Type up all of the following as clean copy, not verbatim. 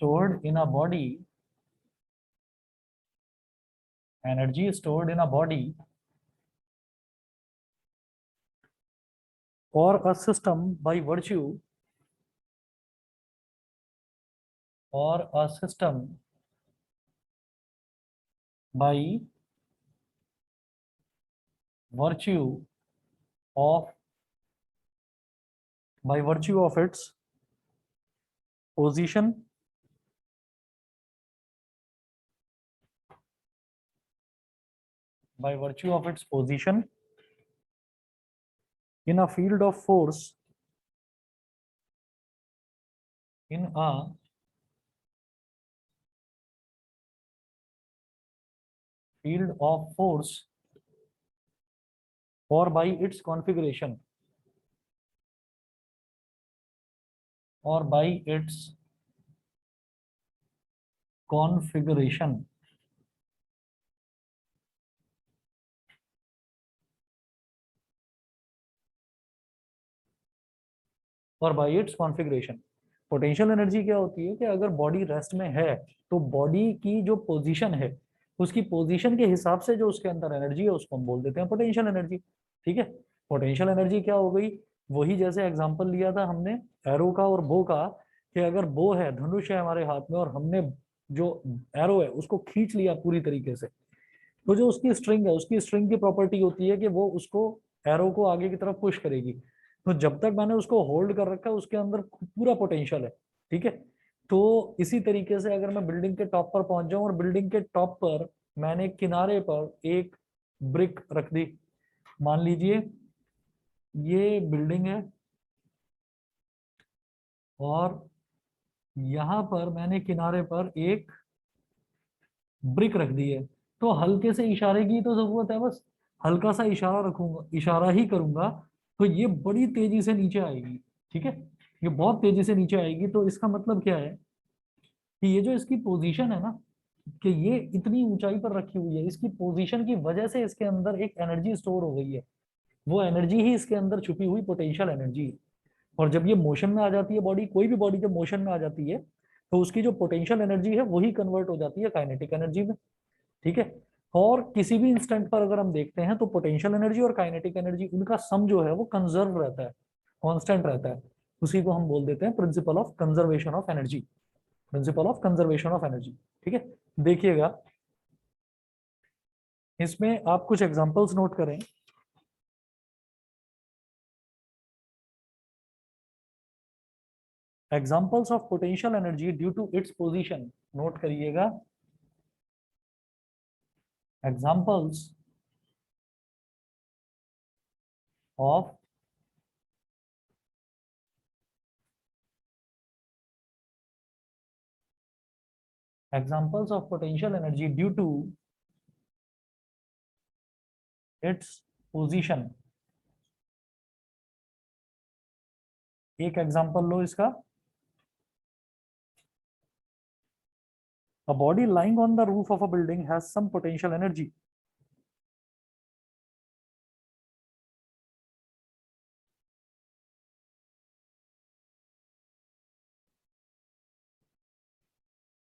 stored in a body, energy stored in a body or a system by virtue or a system by virtue of its position in a field of force, in a field of force, or by its configuration, or by its configuration, और by its configuration. Potential energy क्या होती है कि अगर body rest में है तो body की जो पोजीशन है उसकी पोजीशन के हिसाब से जो उसके अंदर एनर्जी है उसको हम बोल देते हैं पोटेंशियल एनर्जी। ठीक है, पोटेंशियल एनर्जी क्या हो गई, वही जैसे एग्जांपल लिया था हमने एरो का और बो का, कि अगर बो है, धनुष है हमारे हाथ में और हमने जो एरो है उसको खींच लिया पूरी तरीके से, तो जो उसकी स्ट्रिंग है उसकी स्ट्रिंग की प्रॉपर्टी होती है कि वो उसको एरो को आगे की तरफ पुश करेगी। तो जब तक मैंने उसको होल्ड कर रखा है उसके अंदर पूरा पोटेंशियल है। ठीक है, तो इसी तरीके से अगर मैं बिल्डिंग के टॉप पर पहुंच जाऊं और बिल्डिंग के टॉप पर मैंने किनारे पर एक ब्रिक रख दी, मान लीजिए ये बिल्डिंग है और यहां पर मैंने किनारे पर एक ब्रिक रख दी है, तो हल्के से इशारे की तो जरूरत है, बस हल्का सा इशारा रखूंगा, इशारा ही करूंगा तो ये बड़ी तेजी से नीचे आएगी। ठीक है, ये बहुत तेजी से नीचे आएगी, तो इसका मतलब क्या है कि ये जो इसकी पोजीशन है ना, कि ये इतनी ऊंचाई पर रखी हुई है, इसकी पोजीशन की वजह से इसके अंदर एक एनर्जी स्टोर हो गई है, वो एनर्जी ही इसके अंदर छुपी हुई पोटेंशियल एनर्जी है। और जब ये मोशन में आ जाती है बॉडी, कोई भी बॉडी जब मोशन में आ जाती है तो उसकी जो पोटेंशियल एनर्जी है वही कन्वर्ट हो जाती है काइनेटिक एनर्जी में। ठीक है, और किसी भी इंस्टेंट पर अगर हम देखते हैं तो पोटेंशियल एनर्जी और काइनेटिक एनर्जी उनका सम जो है वो कंजर्व रहता है, कांस्टेंट रहता है। उसी को हम बोल देते हैं principle of conservation of energy, principle of conservation of energy. ठीक है, देखिएगा इसमें आप कुछ एग्जांपल्स नोट करें। Examples of potential energy due to its position, note करिएगा, examples of examples of potential energy due to its position। एक example लो इसका, a body lying on the roof of a building has some potential energy।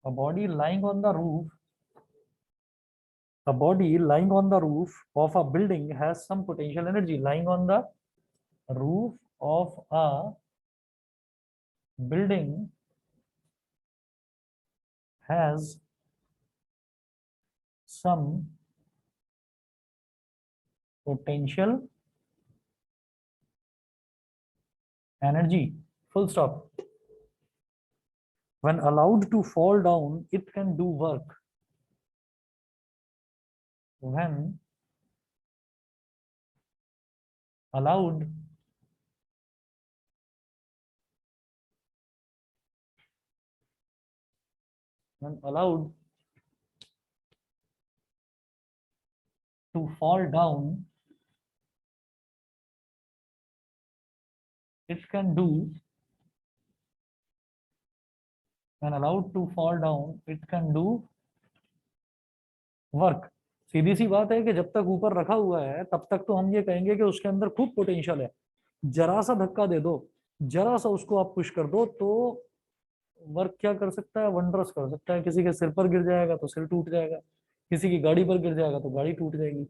a body lying on the roof a body lying on the roof of a building has some potential energy। lying on the roof of a building has some potential energy, full stop। when allowed to fall down it can do work। when allowed when allowed to fall down it can do when allowed to fall down it can do work। सीधी सी बात है कि जब तक ऊपर रखा हुआ है तब तक तो हम ये कहेंगे कि उसके अंदर खूब पोटेंशियल है, जरा सा धक्का दे दो, जरा सा उसको आप पुश कर दो तो वर्क क्या कर सकता है, वंडर्स कर सकता है। किसी के सिर पर गिर जाएगा तो सिर टूट जाएगा, किसी की गाड़ी पर गिर जाएगा तो गाड़ी टूट जाएगी,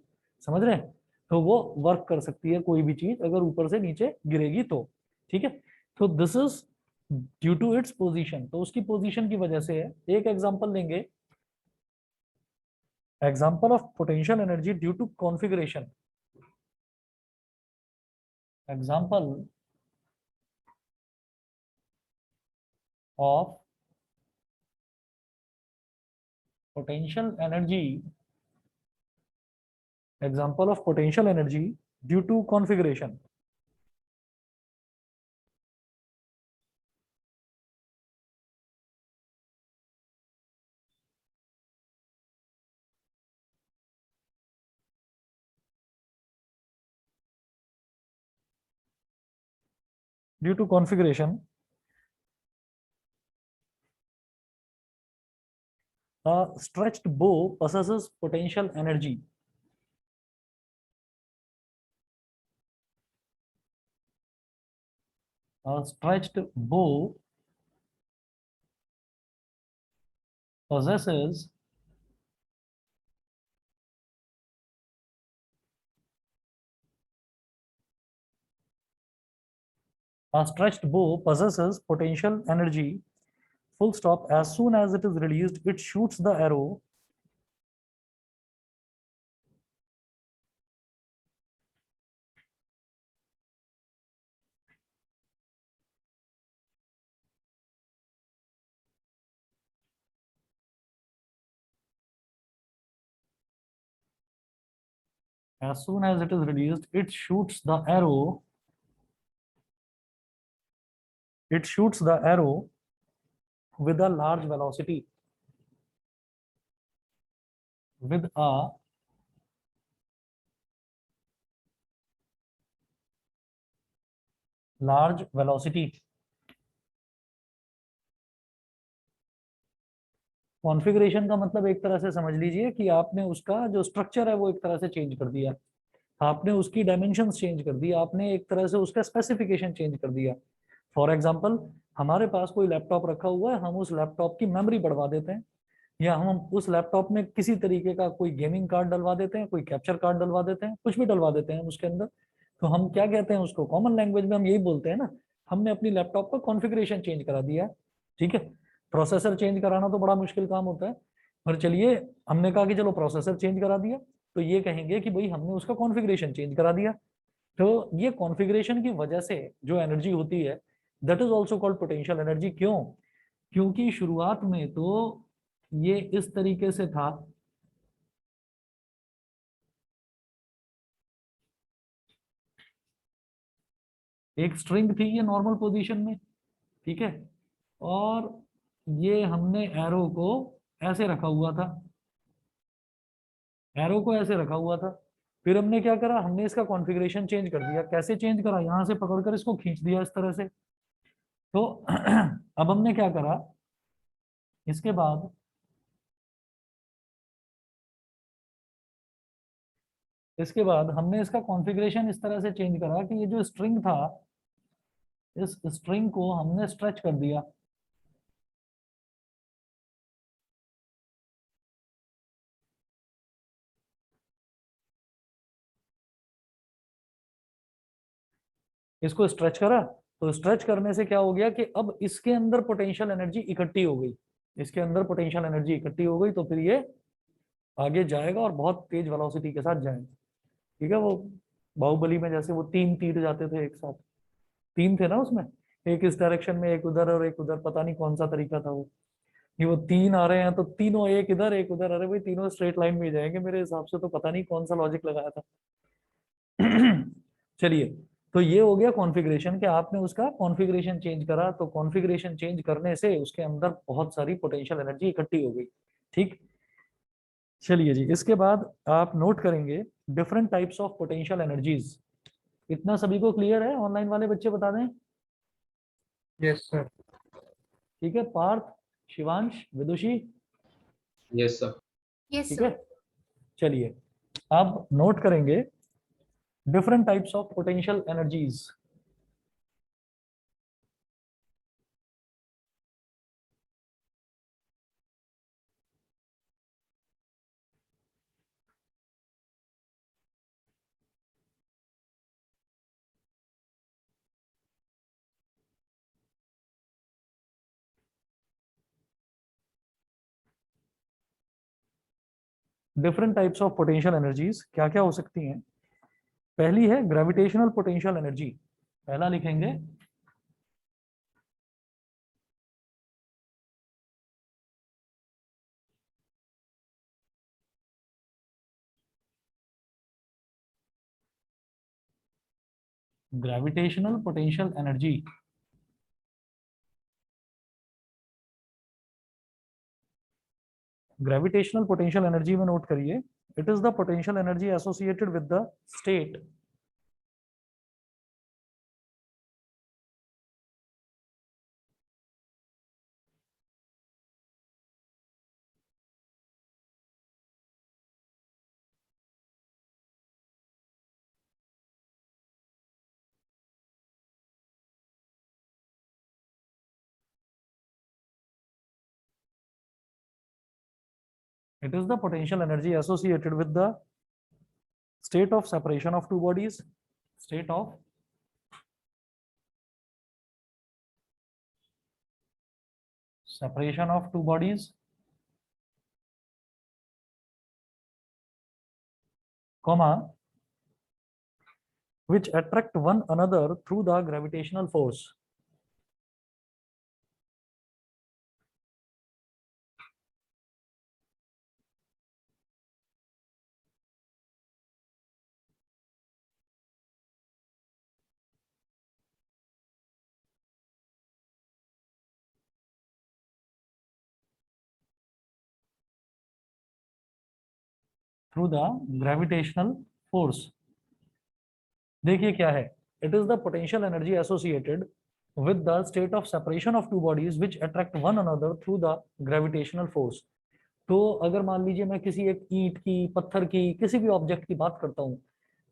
समझ रहे हैं। तो वो वर्क कर सकती है कोई भी चीज अगर ऊपर से नीचे गिरेगी तो, ठीक है। तो this is due to its position, तो उसकी पोजीशन की वजह से है। एक एग्जांपल लेंगे, example of potential energy due to configuration. Example of potential energy, example of potential energy due to configuration. Due to configuration, a stretched bow possesses potential energy. A stretched bow possesses a stretched bow possesses potential energy, full stop. As soon as it is released, it shoots the arrow as soon as it is released, it shoots the arrow with a large velocity, with a large velocity. Configuration का मतलब एक तरह से समझ लीजिए कि आपने उसका जो स्ट्रक्चर है वो एक तरह से चेंज कर दिया, आपने उसकी डायमेंशंस चेंज कर दी, आपने एक तरह से उसका स्पेसिफिकेशन चेंज कर दिया। फॉर एग्जांपल, हमारे पास कोई लैपटॉप रखा हुआ है, हम उस लैपटॉप की मेमोरी बढ़वा देते हैं, या हम उस लैपटॉप में किसी तरीके का कोई गेमिंग कार्ड डलवा देते हैं, कोई कैप्चर कार्ड डलवा देते हैं, कुछ भी डलवा देते हैं उसके अंदर। तो हम क्या कहते हैं उसको, कॉमन लैंग्वेज में हम यही बोलते हैं ना, हमने अपनी लैपटॉप का कॉन्फ़िगरेशन चेंज करा दिया है, ठीक है। प्रोसेसर चेंज कराना तो बड़ा मुश्किल काम होता है, पर चलिए, हमने कहा कि चलो प्रोसेसर चेंज करा दिया, तो ये कहेंगे कि भाई हमने उसका कॉन्फ़िगरेशन चेंज करा दिया। तो ये कॉन्फ़िगरेशन की वजह से जो एनर्जी होती है, that is also called potential energy. क्यों? क्योंकि शुरुआत में तो ये इस तरीके से था, एक स्ट्रिंग थी ये नॉर्मल पोजीशन में, ठीक है, और ये हमने एरो को ऐसे रखा हुआ था, एरो को ऐसे रखा हुआ था। फिर हमने क्या करा, हमने इसका कॉन्फ़िगरेशन चेंज कर दिया। कैसे चेंज करा, यहां से पकड़कर इसको खींच दिया इस तरह से। तो अब हमने क्या करा, इसके बाद हमने इसका कॉन्फ़िगरेशन इस तरह से चेंज करा कि ये जो स्ट्रिंग था, इस स्ट्रिंग को हमने स्ट्रेच कर दिया। इसको स्ट्रेच करा, तो स्ट्रेच करने से क्या हो गया कि अब इसके अंदर पोटेंशियल एनर्जी इकट्ठी हो गई, इसके अंदर पोटेंशियल एनर्जी इकट्ठी हो गई, तो फिर ये आगे जाएगा और बहुत तेज वेलोसिटी के साथ जाएगा, ठीक है। वो बाहुबली में जैसे वो 3 तीर जाते थे एक साथ, 3 थे ना उसमें, एक इस डायरेक्शन में, एक उधर और एक उधर, पता नहीं कौन सा तरीका था वो, कि वो 3 आ रहे हैं तो तीनों एक इधर एक उधर, अरे भाई तीनों स्ट्रेट लाइन में जाएंगे मेरे हिसाब से, तो पता नहीं कौन सा लॉजिक लगाया था। चलिए, तो ये हो गया कॉन्फ़िगरेशन, कि आपने उसका कॉन्फ़िगरेशन चेंज करा, तो कॉन्फ़िगरेशन चेंज करने से उसके अंदर बहुत सारी पोटेंशियल एनर्जी इकट्ठी हो गई, ठीक। चलिए जी, इसके बाद आप नोट करेंगे different types of potential energies. इतना सभी को क्लियर है? ऑनलाइन वाले बच्चे बता दें। Yes sir. ठीक है, पार्थ, शिवांश, विदुषी, यस सर। यस ठीक है। सर। चलिए, अब नोट करेंगे different types of potential energies. Different types of potential energies क्या क्या हो सकती हैं। पहली है ग्रेविटेशनल पोटेंशियल एनर्जी। पहला लिखेंगे gravitational potential energy. Gravitational potential energy में नोट करिए, it is the potential energy associated with the state it is the potential energy associated with the state of separation of two bodies, state of separation of two bodies, comma, which attract one another through the gravitational force. Through the gravitational force. देखिए क्या है, it is the potential energy associated with the state of separation of two bodies which attract one another through the gravitational force. तो अगर मान लीजिए मैं किसी एक ईंट की, पत्थर की, किसी भी ऑब्जेक्ट की बात करता हूँ,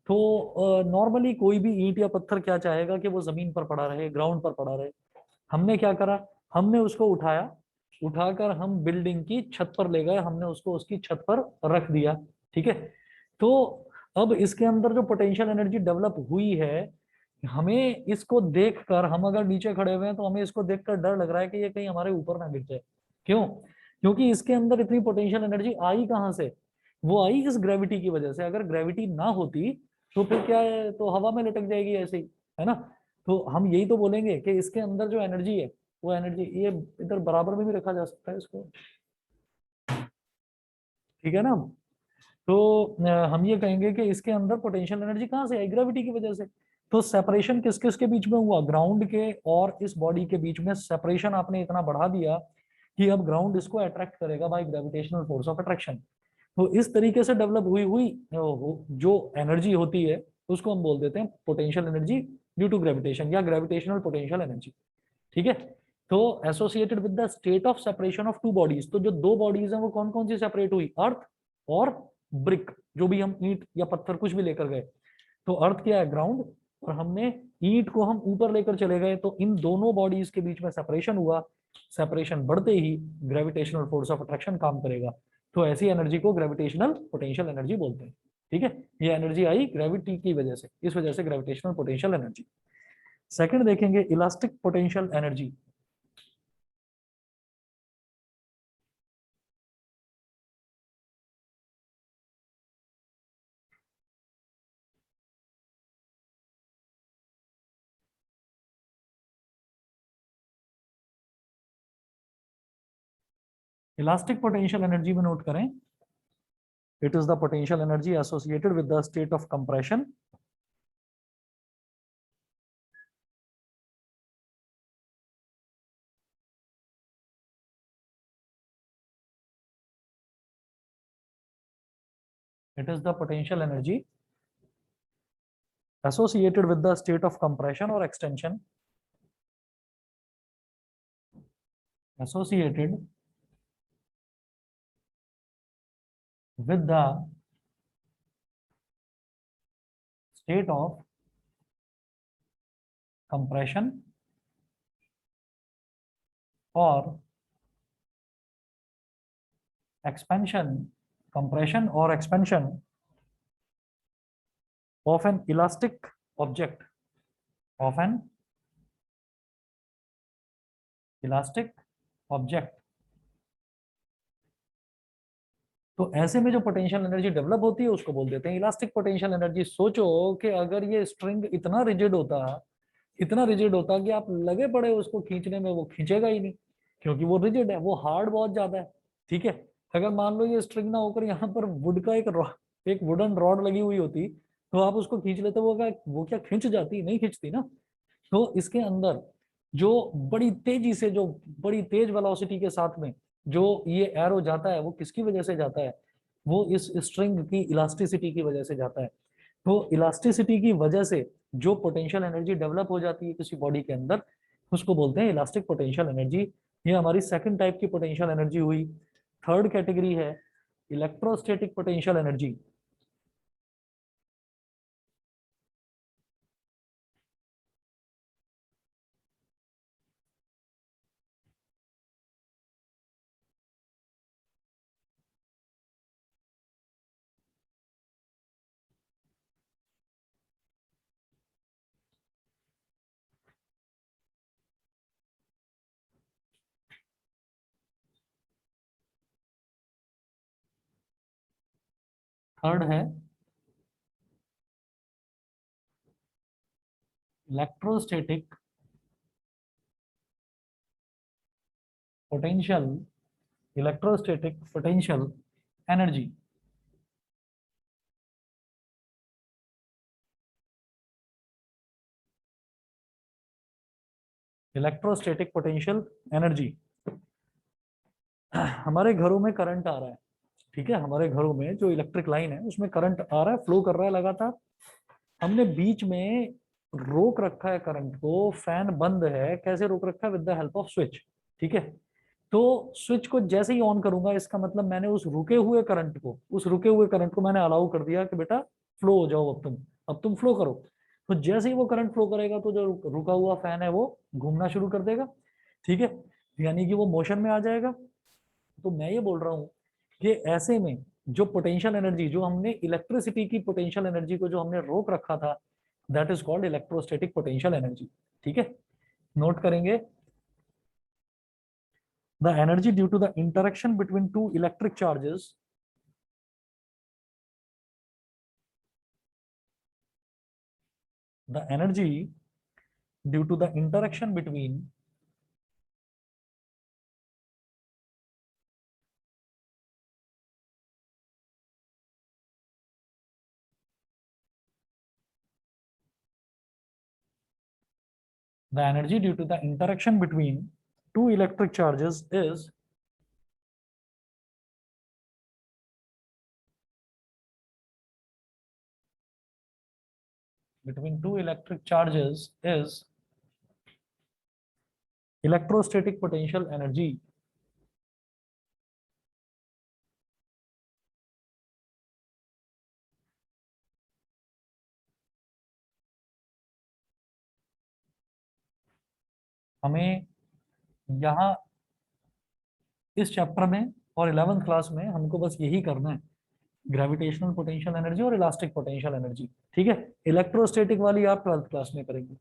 तो नॉर्मली कोई भी ईंट या पत्थर क्या चाहेगा कि वो जमीन पर पड़ा रहे, ग्राउंड पर पड़ा रहे। हमने क्या करा, हमने उसको उठाया, उठाकर हम बिल्डिंग की छत पर ले गए, हमने उसको उसकी छत पर रख दिया। ठीक है, तो अब इसके अंदर जो पोटेंशियल एनर्जी डेवलप हुई है, हमें इसको देखकर, हम अगर नीचे खड़े हुए हैं तो हमें इसको देखकर डर लग रहा है कि ये कहीं हमारे ऊपर ना गिर जाए। क्यों? क्योंकि इसके अंदर इतनी पोटेंशियल एनर्जी आई कहाँ से? वो आई इस ग्रेविटी की वजह से। अगर ग्रेविटी ना होती तो फिर क्या है, तो हवा में लटक जाएगी ऐसे ही, है ना। तो हम यही तो बोलेंगे कि इसके अंदर जो एनर्जी है, वो एनर्जी, ये इधर बराबर में भी रखा जा सकता है इसको, ठीक है ना। तो हम ये कहेंगे कि इसके अंदर पोटेंशियल एनर्जी कहाँ से आई? ग्रेविटी की वजह से। तो सेपरेशन किस किस के बीच में हुआ? ग्राउंड के और इस बॉडी के बीच में सेपरेशन आपने इतना बढ़ा दिया कि अब ग्राउंड इसको अट्रैक्ट करेगा by gravitational force of attraction. तो इस तरीके से डेवलप हुई हुई जो एनर्जी होती है उसको हम बोल देते हैं potential energy due to gravitation या ग्रेविटेशनल पोटेंशियल एनर्जी। ठीक है, तो associated with the state of separation of two bodies. तो जो दो बॉडीज हैं वो कौन कौन सी सेपरेट हुई? अर्थ और ब्रिक, जो भी हम ईंट या पत्थर कुछ भी लेकर गए। तो अर्थ क्या है? ग्राउंड। और हमने ईंट को हम ऊपर लेकर चले गए, तो इन दोनों बॉडीज के बीच में सेपरेशन हुआ। सेपरेशन बढ़ते ही ग्रेविटेशनल फोर्स ऑफ अट्रैक्शन काम करेगा। तो ऐसी एनर्जी को ग्रेविटेशनल पोटेंशियल एनर्जी बोलते हैं। ठीक है, ये एनर्जी आई ग्रेविटी की वजह से, इस वजह से ग्रेविटेशनल पोटेंशियल एनर्जी। सेकंड देखेंगे elastic potential energy. Elastic potential energy में नोट करें, it is the potential energy associated with the state of compression it is the potential energy associated with the state of compression or extension associated with the state of compression or expansion, compression or expansion of an elastic object, of an elastic object तो ऐसे में जो potential energy develop होती है उसको बोल देते हैं इलास्टिक पोटेंशियल एनर्जी। सोचो कि अगर ये स्ट्रिंग इतना रिजिड होता कि आप लगे पड़े हो उसको खींचने में, वो खींचेगा ही नहीं, क्योंकि वो रिजिड है, वो हार्ड बहुत ज्यादा है। ठीक है, अगर मान लो ये स्ट्रिंग ना होकर यहाँ पर वुड का एक वुडन रॉड लगी हुई होती, तो आप उसको खींच लेते, वो क्या खींच जाती? नहीं खींचती ना। तो इसके अंदर जो बड़ी तेज वेलोसिटी के साथ में जो ये एरो जाता है, वो किसकी वजह से जाता है? वो इस स्ट्रिंग की इलास्टिसिटी की वजह से जाता है। तो इलास्टिसिटी की वजह से जो पोटेंशियल एनर्जी डेवलप हो जाती है किसी बॉडी के अंदर, उसको बोलते हैं इलास्टिक पोटेंशियल एनर्जी। ये हमारी सेकंड टाइप की पोटेंशियल एनर्जी हुई। थर्ड कैटेगरी है इलेक्ट्रोस्टैटिक पोटेंशियल एनर्जी। थर्ड है electrostatic potential electrostatic potential energy. Electrostatic potential energy. हमारे घरों में करंट आ रहा है, ठीक है, हमारे घरों में जो इलेक्ट्रिक लाइन है उसमें करंट आ रहा है, फ्लो कर रहा है लगातार। हमने बीच में रोक रखा है करंट को, फैन बंद है, कैसे रोक रखा है? With the help off switch. ठीक है, तो स्विच को जैसे ही ऑन करूंगा, इसका मतलब मैंने उस रुके हुए करंट को मैंने अलाउ कर दिया कि बेटा फ्लो हो जाओ, अब तुम फ्लो करो। तो जैसे ही वो करंट फ्लो करेगा तो जो रुका हुआ फैन है वो घूमना शुरू कर देगा। ठीक है, यानी कि वो मोशन में आ जाएगा। तो मैं ये बोल रहा हूँ कि ऐसे में जो पोटेंशियल एनर्जी, जो हमने इलेक्ट्रिसिटी की पोटेंशियल एनर्जी को जो हमने रोक रखा था, that is called electrostatic potential energy. ठीक है, नोट करेंगे। The energy due to the interaction between two electric charges, the energy due to the interaction between the energy due to the interaction between two electric charges is between two electric charges is electrostatic potential energy। हमें यहाँ इस chapter में और 11th class में हमको बस यही करना है, ग्रेविटेशनल पोटेंशियल एनर्जी और इलास्टिक पोटेंशियल एनर्जी। ठीक है, इलेक्ट्रोस्टैटिक वाली आप 12th क्लास में करेंगे।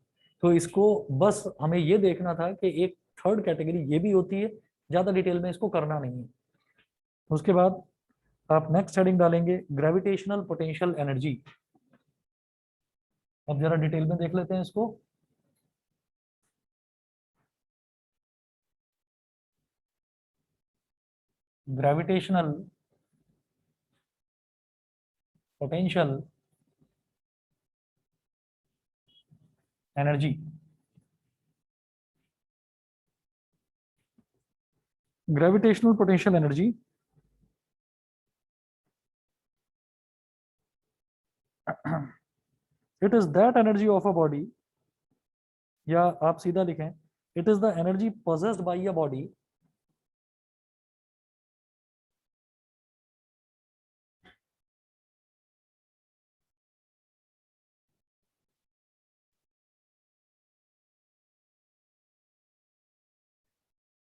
तो इसको बस हमें ये देखना था कि एक थर्ड कैटेगरी ये भी होती है, ज्यादा डिटेल में इसको करना नहीं है। उसके बाद आप नेक्स्ट हेडिंग डालेंगे ग्रेविटेशनल पोटेंशियल एनर्जी। अब जरा डिटेल में देख लेते हैं इसको। Gravitational potential energy. Gravitational potential energy it is that energy of a body, या आप सीधा लिखें it is the energy possessed by a body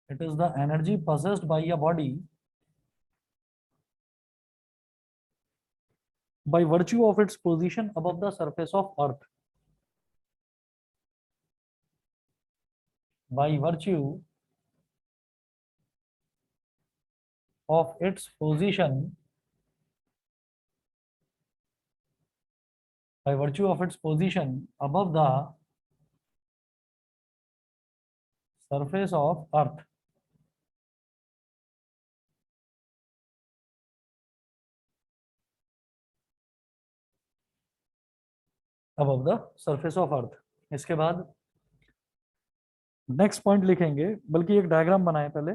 it is the energy possessed by a body by virtue of its position above the surface of earth, by virtue of its position by virtue of its position above the surface of earth. above the surface of earth. इसके बाद next point लिखेंगे, बल्कि एक diagram बनाए पहले।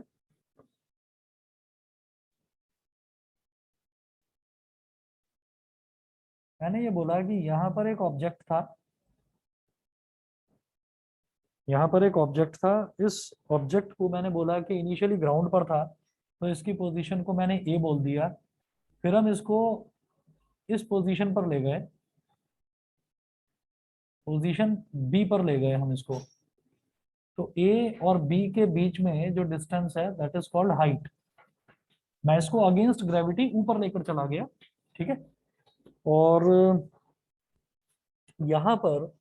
मैंने ये बोला कि यहाँ पर एक ऑब्जेक्ट था, यहाँ पर एक ऑब्जेक्ट था। इस ऑब्जेक्ट को मैंने बोला कि इनिशियली ग्राउंड पर था, तो इसकी पोजीशन को मैंने ए बोल दिया। फिर हम इसको इस पोजीशन पर ले गए, पोजीशन बी पर ले गए हम इसको। तो ए और बी के बीच में जो डिस्टेंस है दैट इज कॉल्ड हाइट। मैं इसको अगेंस्ट ग्रेविटी ऊपर लेकर चला गया, ठीक है। और यहाँ पर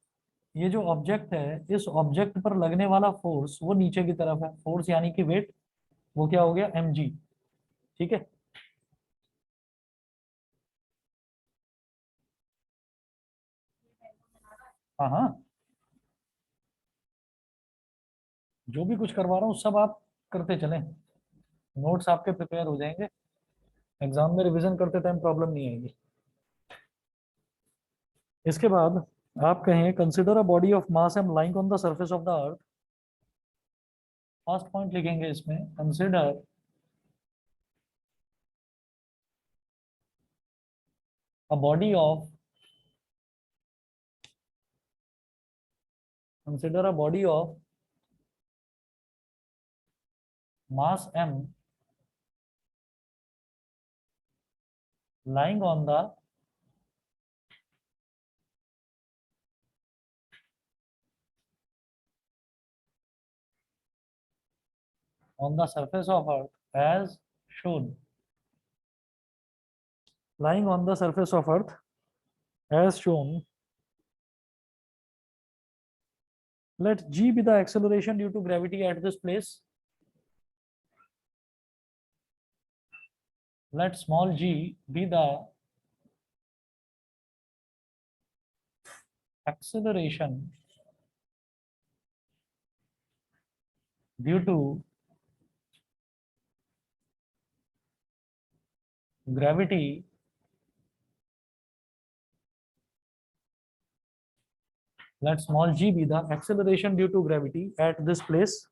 ये जो ऑब्जेक्ट है, इस ऑब्जेक्ट पर लगने वाला फोर्स वो नीचे की तरफ है, फोर्स यानी कि वेट, वो क्या हो गया mg, ठीक है। हाँ हाँ, जो भी कुछ करवा रहा हूँ सब आप करते चलें, नोट्स आपके प्रिपेयर हो जाएंगे, एग्जाम में रिवीजन करते टाइम प्रॉब्लम नहीं आएगी। इसके बाद आप कहें consider a body of mass M lying on the surface of the earth. First point लिखेंगे इसमें, consider a body of, consider a body of mass m lying on the surface of earth as shown, lying on the surface of earth as shown. Let g be the acceleration due to gravity at this place. Let small g be the acceleration due to gravity let small g be the acceleration due to gravity at this place,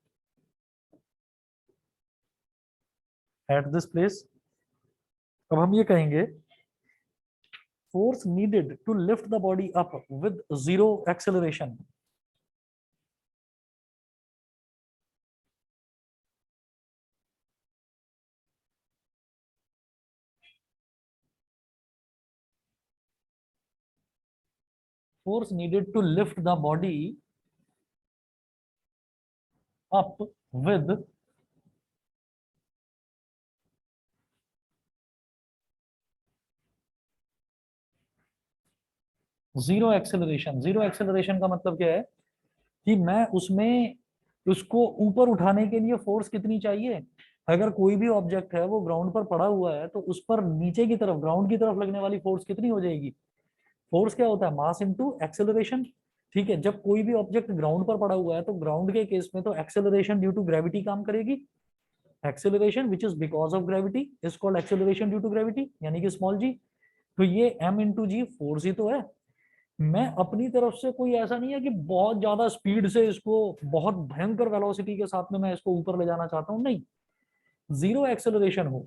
at this place. अब हम ये कहेंगे force needed to lift the body up with zero acceleration. Force needed to lift the body up with zero acceleration. Zero acceleration का मतलब क्या है कि मैं उसमें उसको ऊपर उठाने के लिए फोर्स कितनी चाहिए। अगर कोई भी ऑब्जेक्ट है वो ग्राउंड पर पड़ा हुआ है तो उस पर नीचे की तरफ, ग्राउंड की तरफ लगने वाली फोर्स कितनी हो जाएगी। फोर्स क्या होता है, मास इनटू एक्सेलरेशन, ठीक है। जब कोई भी ऑब्जेक्ट ग्राउंड पर पड़ा हुआ है तो ग्राउंड के केस में तो एक्सेलरेशन ड्यू टू ग्रेविटी काम करेगी। Acceleration which is because of gravity is called acceleration due to gravity, यानी कि स्मॉल जी। तो ये m इंटू जी फोर्स ही तो है। मैं अपनी तरफ से कोई ऐसा नहीं है कि बहुत ज्यादा स्पीड से इसको, बहुत भयंकर वेलोसिटी के साथ में मैं इसको ऊपर ले जाना चाहता हूँ, नहीं। जीरो एक्सेलरेशन हो,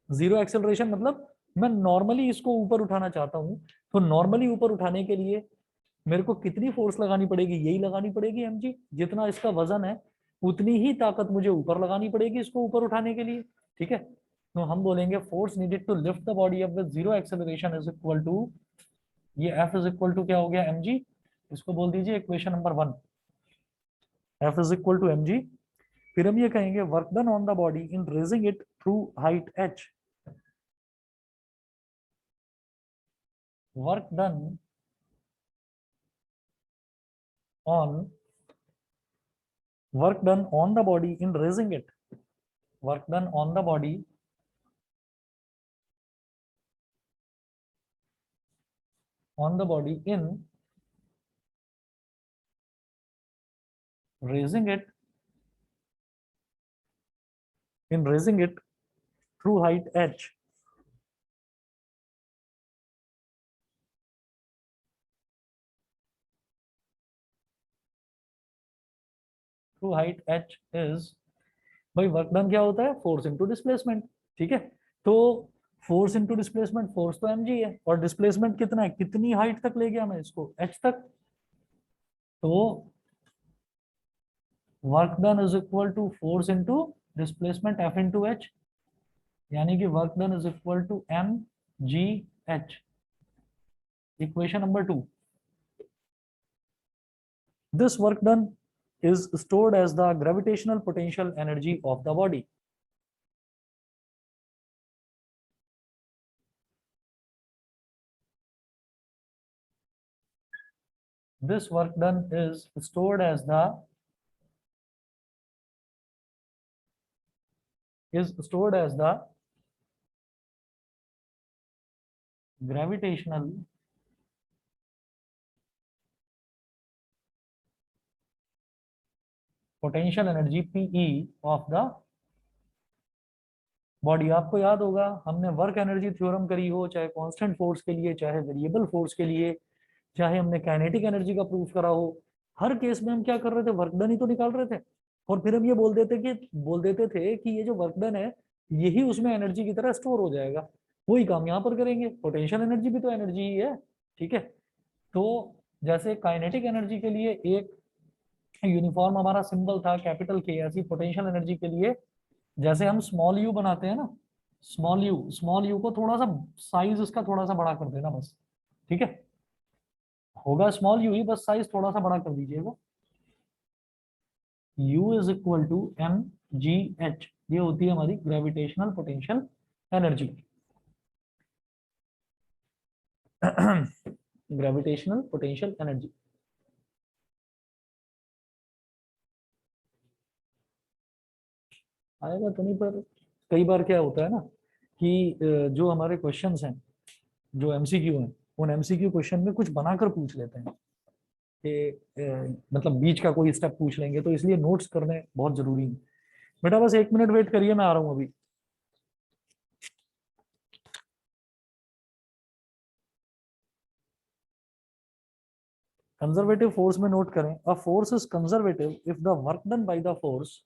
जीरो एक्सेलरेशन मतलब मैं नॉर्मली इसको ऊपर उठाना चाहता हूँ। तो नॉर्मली ऊपर उठाने के लिए मेरे को कितनी फोर्स लगानी पड़ेगी, यही लगानी पड़ेगी mg। जितना इसका वजन है उतनी ही ताकत मुझे ऊपर लगानी पड़ेगी इसको ऊपर उठाने के लिए, ठीक है। तो हम बोलेंगे force needed to lift the body up with zero acceleration is equal to, ये F इज इक्वल टू क्या हो गया mg। इसको बोल दीजिए equation number 1, F is equal to mg। फिर हम ये कहेंगे work done on the body in raising it through height h, work done on, work done on the body in raising it, work done on the body on the body in raising it through height h. Through height h is, भाई work done क्या होता है, force into displacement, ठीक है। तो force into displacement, force तो mg है और डिस्प्लेसमेंट कितना है, कितनी हाइट तक ले गया मैं इसको, h तक। तो work done is equal to force into displacement f into h, यानी कि work done is equal to m g h। Equation number 2, this work done is stored as the gravitational potential energy of the body. This work done is stored as the gravitational potential energy PE of the body. आपको याद होगा हमने work energy theorem करी हो, चाहे constant force के लिए, चाहे वेरिएबल फोर्स के लिए, चाहे हमने काइनेटिक एनर्जी का प्रूफ करा हो, हर केस में हम क्या कर रहे थे, वर्क डन ही तो निकाल रहे थे। और फिर हम ये बोल देते थे कि ये जो वर्क डन है यही उसमें एनर्जी की तरह स्टोर हो जाएगा। वही काम यहाँ पर करेंगे, पोटेंशियल एनर्जी भी तो एनर्जी ही है, ठीक है। तो जैसे काइनेटिक एनर्जी के लिए एक यूनिफॉर्म हमारा सिंबल था कैपिटल के, ऐसी पोटेंशियल एनर्जी के लिए जैसे हम स्मॉल यू बनाते हैं ना, स्मॉल यू को थोड़ा सा साइज उसका थोड़ा सा बड़ा कर देना बस, ठीक है। होगा स्मॉल यू ही, बस साइज थोड़ा सा बड़ा कर दीजिएगा। U is equal to M G H, ये होती है हमारी gravitational potential energy. Gravitational potential energy आएगा तो नहीं, पर कई बार क्या होता है ना कि जो हमारे क्वेश्चंस हैं, जो एमसीक्यू हैं, उन एमसीक्यू क्वेश्चन में कुछ बनाकर पूछ लेते हैं कि मतलब बीच का कोई स्टेप पूछ लेंगे, तो इसलिए नोट्स करने बहुत जरूरी है। बेटा बस 1 मिनट वेट करिए, मैं आ रहा हूँ अभी। कंजर्वेटिव फोर्स में नोट करें, a force is conservative if the work done by the force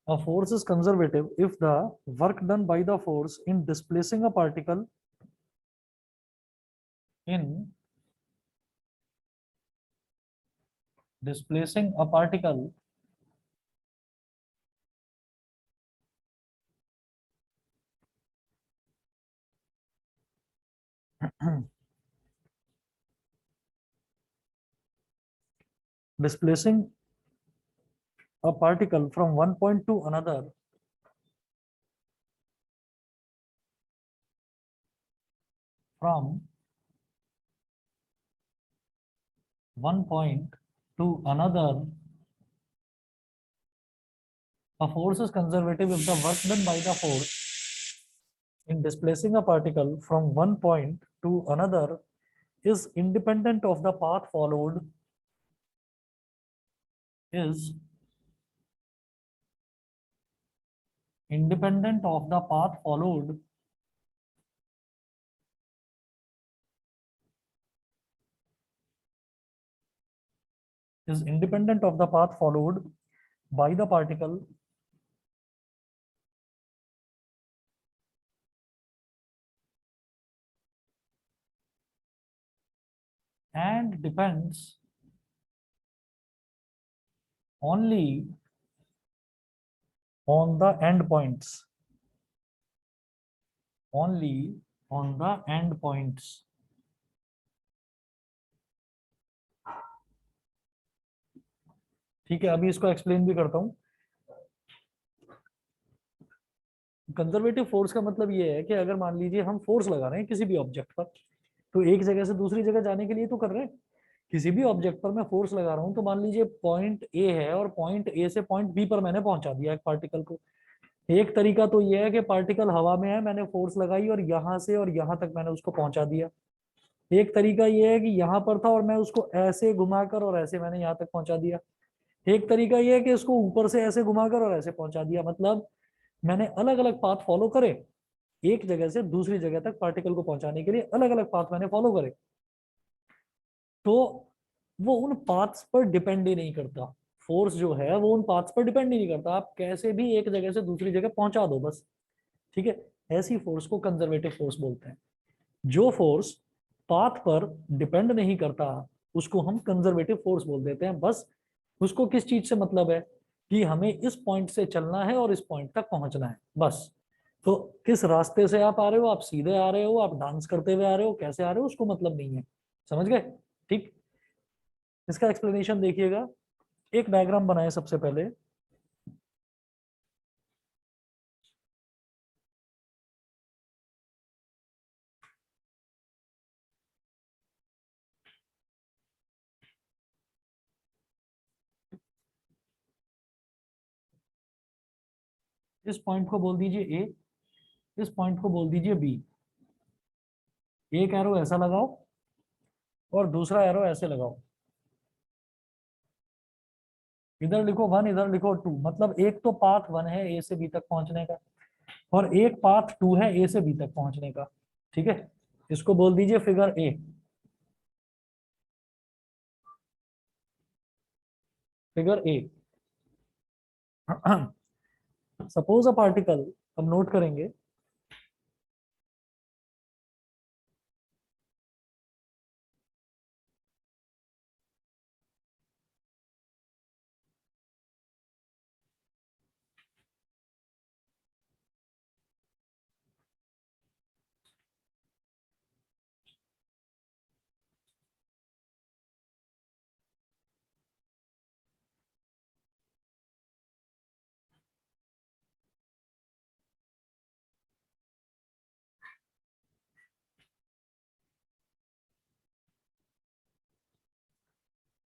a force is conservative if the work done by the force in displacing a particle in displacing a particle displacing a particle from one point to another from one point to another, a force is conservative if the work done by the force in displacing a particle from one point to another is independent of the path followed, is independent of the path followed is independent of the path followed by the particle and depends only on the endpoints, only on the endpoints. ठीक है, अभी इसको explain भी करता हूँ। Conservative force का मतलब ये है कि अगर मान लीजिए हम फोर्स लगा रहे हैं किसी भी ऑब्जेक्ट पर, तो एक जगह से दूसरी जगह जाने के लिए तो कर रहे हैं। किसी भी ऑब्जेक्ट पर मैं फोर्स लगा रहा हूँ, तो मान लीजिए पॉइंट ए है और पॉइंट ए से पॉइंट बी पर मैंने पहुंचा दिया एक पार्टिकल को। एक तरीका तो ये है कि पार्टिकल हवा में है, मैंने फोर्स लगाई और यहाँ से और यहाँ तक मैंने उसको पहुंचा दिया। एक तरीका ये है कि यहाँ पर था और मैं उसको ऐसे घुमाकर और ऐसे मैंने यहाँ तक पहुंचा दिया। एक तरीका ये है कि इसको ऊपर से ऐसे घुमाकर और ऐसे पहुंचा दिया। मतलब मैंने अलग अलग पाथ फॉलो करे, एक जगह से दूसरी जगह तक पार्टिकल को पहुंचाने के लिए अलग अलग पाथ मैंने फॉलो करे। तो वो उन पाथ्स पर डिपेंड ही नहीं करता। फोर्स जो है वो उन पाथ्स पर डिपेंड ही नहीं करता, आप कैसे भी एक जगह से दूसरी जगह पहुंचा दो बस। ठीक है, ऐसी फोर्स को कंजर्वेटिव फोर्स बोलते हैं। जो फोर्स पाथ पर डिपेंड नहीं करता उसको हम कंजर्वेटिव फोर्स बोल देते हैं। बस उसको किस चीज से मतलब है कि हमें इस पॉइंट से चलना है और इस पॉइंट तक पहुंचना है बस। तो किस रास्ते से आप आ रहे हो, आप सीधे आ रहे हो, आप डांस करते हुए आ रहे हो, कैसे आ रहे हो, उसको मतलब नहीं है। समझ गए? ठीक, इसका एक्सप्लेनेशन देखिएगा। एक डायग्राम बनाए सबसे पहले। इस पॉइंट को बोल दीजिए ए, इस पॉइंट को बोल दीजिए बी। एक एरो ऐसा लगाओ और दूसरा एरो ऐसे लगाओ। इधर लिखो 1, इधर लिखो 2। मतलब एक तो पाथ 1 है ए से बी तक पहुंचने का, और एक पाथ 2 है ए से बी तक पहुंचने का। ठीक है, इसको बोल दीजिए figure A. Figure A. Suppose a particle, अब नोट करेंगे।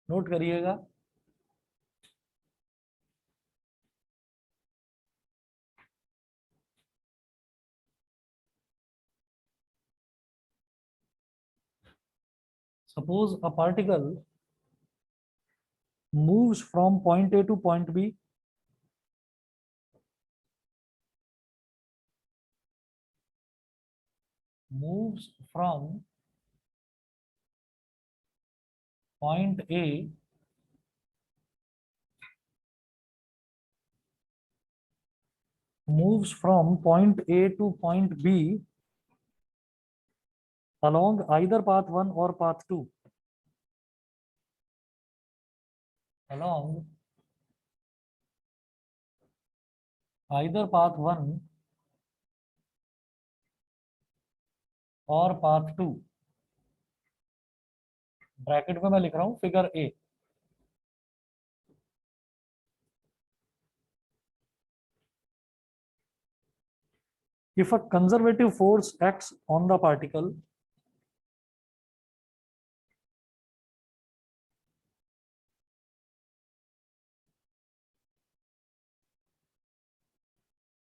नोट करिएगा। Suppose a particle moves from point A to point B, moves from point A moves from point A to point B along either path 1 or path 2, along either path 1 और path 2। Bracket में मैं लिख रहा हूं figure A. If a conservative force acts on the particle,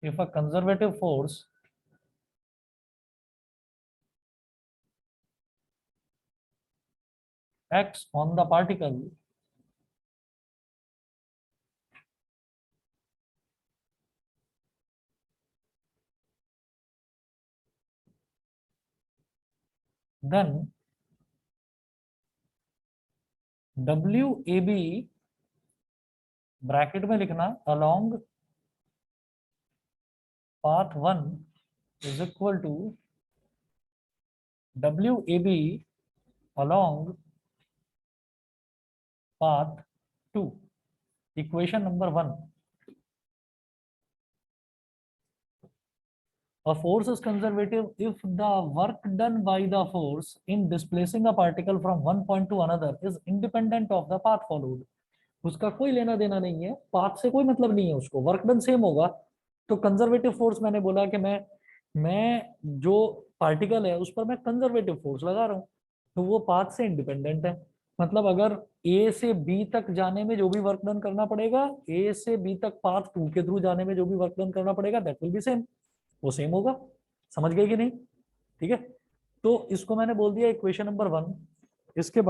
if a conservative force acts on the particle, then WAB, bracket में लिखना, along path 1 is equal to WAB along path 2, equation number 1. A force is conservative if the work done by the force in displacing a particle from one point to another is independent of the path followed. उसका कोई लेना देना नहीं है, path से कोई मतलब नहीं है उसको, वर्क डन सेम होगा। तो कंजर्वेटिव फोर्स मैंने बोला कि मैं जो पार्टिकल है उस पर मैं कंजर्वेटिव फोर्स लगा रहा हूँ, तो वो पाथ से इंडिपेंडेंट है। मतलब अगर ए से बी तक जाने में जो भी वर्क डन करना पड़ेगा, ए से बी तक पाथ टू के थ्रू जाने में जो भी वर्क डन करना पड़ेगा, दैट विल बी सेम, वो सेम होगा। समझ गए कि नहीं? ठीक है, तो इसको मैंने बोल दिया इक्वेशन नंबर 1। इसके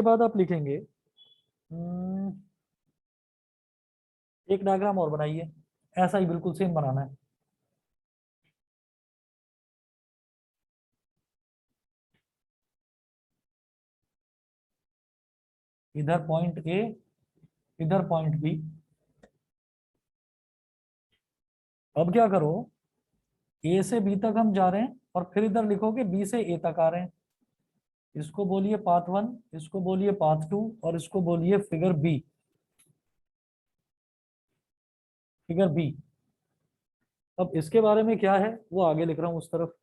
बाद आप लिखेंगे, एक डायग्राम और बनाइए, ऐसा ही बिल्कुल सेम बनाना है। इधर पॉइंट ए, इधर पॉइंट बी। अब क्या करो, ए से बी तक हम जा रहे हैं और फिर इधर लिखोगे बी से ए तक आ रहे हैं। इसको बोलिए पाथ 1, इसको बोलिए पाथ 2, और इसको बोलिए फिगर बी। Figure B. अब इसके बारे में क्या है वो आगे लिख रहा हूं उस तरफ।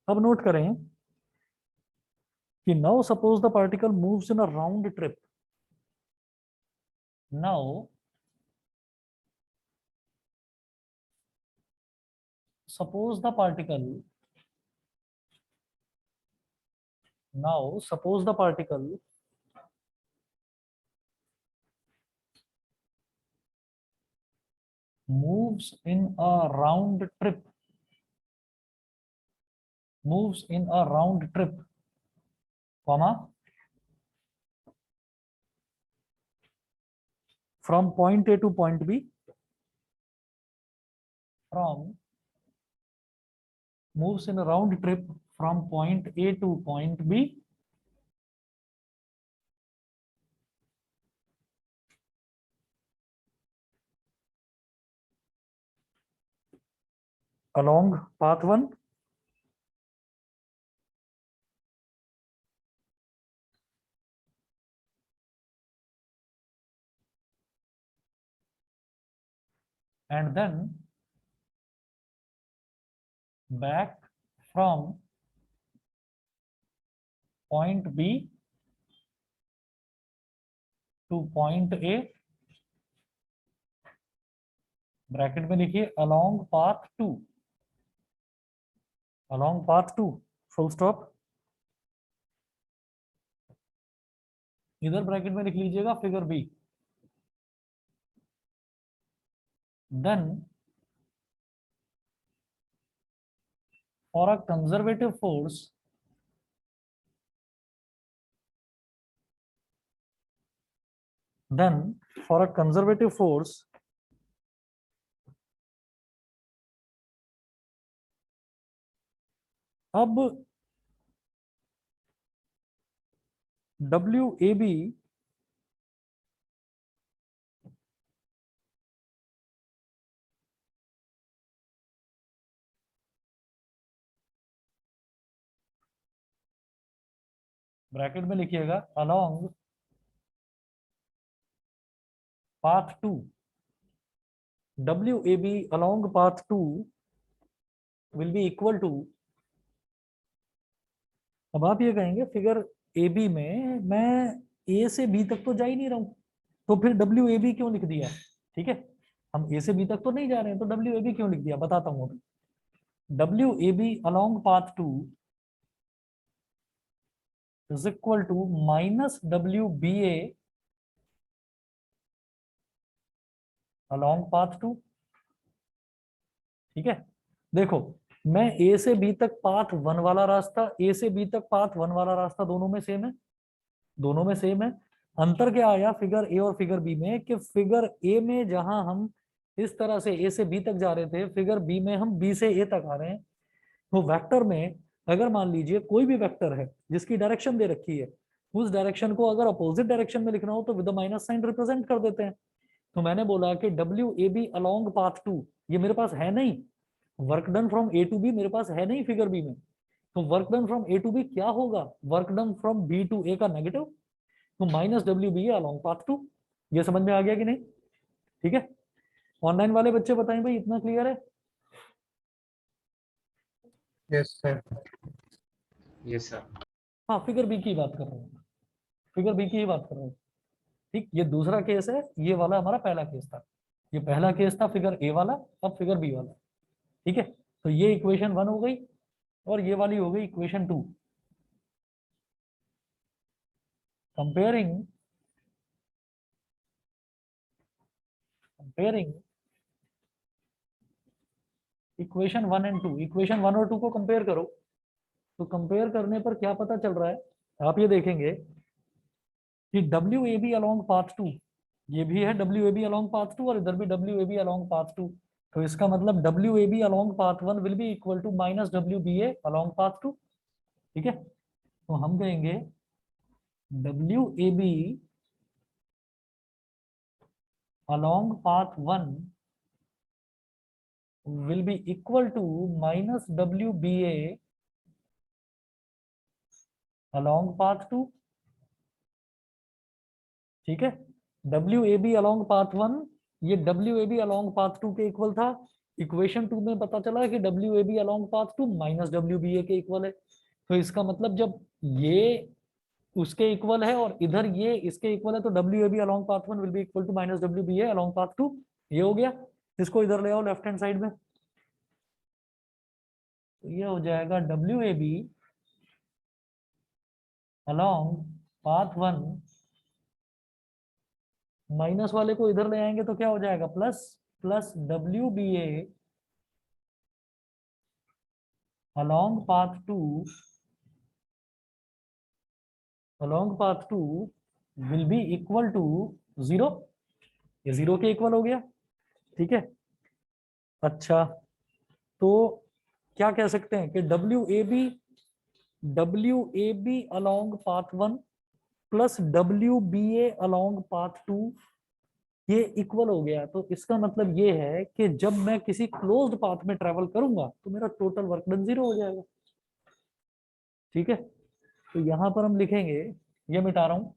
अब नोट करें कि now suppose the particle moves in a round trip. Now suppose the particle now suppose the particle moves in a round trip, moves in a round trip, comma, from point A to point B, from moves in a round trip from point A to point B, along path 1, and then back from point B to point A, bracket में लिखिए along path 2, along path 2, full stop। इधर bracket में लिख लीजिएगा figure B. Then for a conservative force, then for a conservative force, अब WAB bracket में लिखिएगा along path 2, WAB along path 2 will be equal to, अब आप ये कहेंगे फिगर AB में मैं A से B तक तो जा ही नहीं रहा हूं, तो फिर WAB क्यों लिख दिया? ठीक है, हम A से B तक तो नहीं जा रहे हैं, तो WAB क्यों लिख दिया बताता हूं अभी। WAB along path 2 is equal to minus WBA along path 2। ठीक है, देखो मैं ए से बी तक पाथ 1 वाला रास्ता, ए से बी तक पाथ 1 वाला रास्ता दोनों में सेम है, दोनों में सेम है। अंतर क्या आया फिगर ए और फिगर बी में कि फिगर ए में जहां हम इस तरह से ए से बी तक जा रहे थे, फिगर बी में हम बी से ए तक आ रहे हैं। तो वेक्टर में अगर मान लीजिए कोई भी वेक्टर है जिसकी डायरेक्शन दे रखी है, उस डायरेक्शन को अगर अपोजिट डायरेक्शन में लिखना हो तो विद माइनस साइन रिप्रेजेंट कर देते हैं। तो मैंने बोला कि W A B along path 2, ये मेरे पास है नहीं, work done from A to B मेरे पास है नहीं फिगर बी में। तो work done from A to B क्या होगा, work done from B to A का नेगेटिव, तो minus W B along path 2। ये समझ में आ गया कि नहीं? ठीक है, ऑनलाइन वाले बच्चे बताएं भाई, इतना क्लियर है? Yes, sir. Yes, sir. हाँ, फिगर बी की बात कर रहे हैं, फिगर बी की ही बात कर रहे हैं। ठीक, ये दूसरा केस है, ये वाला हमारा पहला केस था। ये पहला केस था फिगर ए वाला, अब फिगर बी वाला। ठीक है, तो ये इक्वेशन 1 हो गई और ये वाली हो गई equation 2। Comparing comparing equation 1 and 2, equation 1 और 2 को कंपेयर करो। तो कंपेयर करने पर क्या पता चल रहा है, आप ये देखेंगे कि W A B along path 2, ये भी है W A B along path 2 और इधर भी W A B along path 2। तो इसका मतलब W A B along path 1 will be equal to minus W B A along path 2। ठीक है, तो हम कहेंगे W A B along path 1 will be equal to minus WBA along path 2। ठीक है, WAB along path 1, ये WAB along path 2 के equal था। इक्वेशन 2 में पता चला कि WAB along path 2 minus WBA के इक्वल है। तो इसका मतलब जब ये उसके इक्वल है और इधर ये इसके इक्वल है, तो WAB along path 1 will be equal to minus WBA along path 2। ये हो गया, इसको इधर ले आओ लेफ्ट हैंड साइड में, तो ये हो जाएगा WAB along path 1, माइनस वाले को इधर ले आएंगे तो क्या हो जाएगा, plus plus WBA along path 2 will be equal to 0। ये 0 के इक्वल हो गया। ठीक है, अच्छा, तो क्या कह सकते हैं कि WAB along path 1 plus WBA along path 2 ये इक्वल हो गया। तो इसका मतलब ये है कि जब मैं किसी क्लोज्ड पाथ में ट्रेवल करूंगा तो मेरा टोटल वर्क डन 0 हो जाएगा। ठीक है, तो यहां पर हम लिखेंगे, ये मिटा रहा हूं,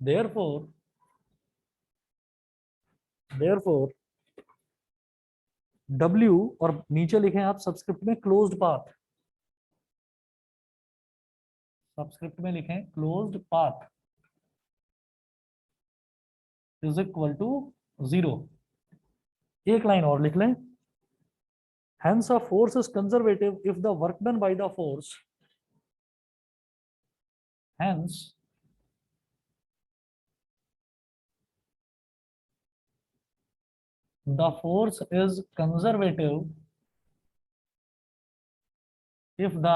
देयरफॉर W और नीचे लिखें आप सबस्क्रिप्ट में क्लोज्ड पाथ, सबस्क्रिप्ट में लिखें closed path is equal to 0। एक लाइन और लिख लें, hence a force is conservative if the work done by the force, hence the force is conservative if the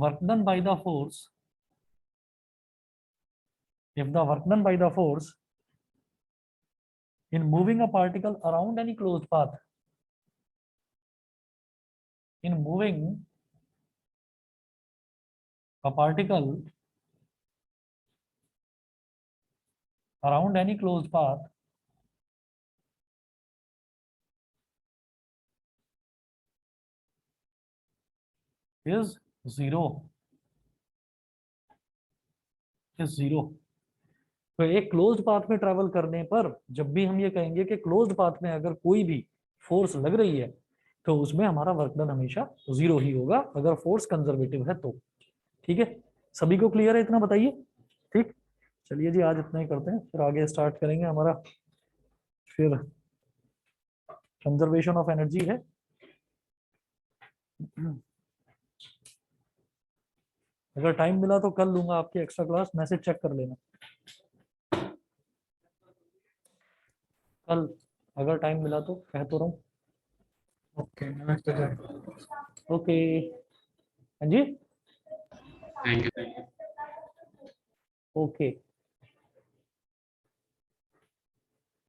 work done by the force, if the work done by the force in moving a particle around any closed path, in moving a particle around any closed path is 0, is 0। तो एक closed path में travel करने पर जब भी हम ये कहेंगे कि क्लोज्ड पाथ में अगर कोई भी फोर्स लग रही है तो उसमें हमारा वर्क डन हमेशा 0 ही होगा, अगर फोर्स कंजर्वेटिव है तो। ठीक है, सभी को क्लियर है, इतना बताइए। ठीक, चलिए जी, आज इतना ही करते हैं, फिर आगे स्टार्ट करेंगे हमारा फिर कंजर्वेशन ऑफ एनर्जी है। अगर टाइम मिला तो कल लूंगा आपकी एक्स्ट्रा क्लास, मैसेज चेक कर लेना कल, अगर टाइम मिला तो, कह तो रहा हूँ। ओके, नमस्ते सर। ओके, हाँ जी, थैंक यू। ओके।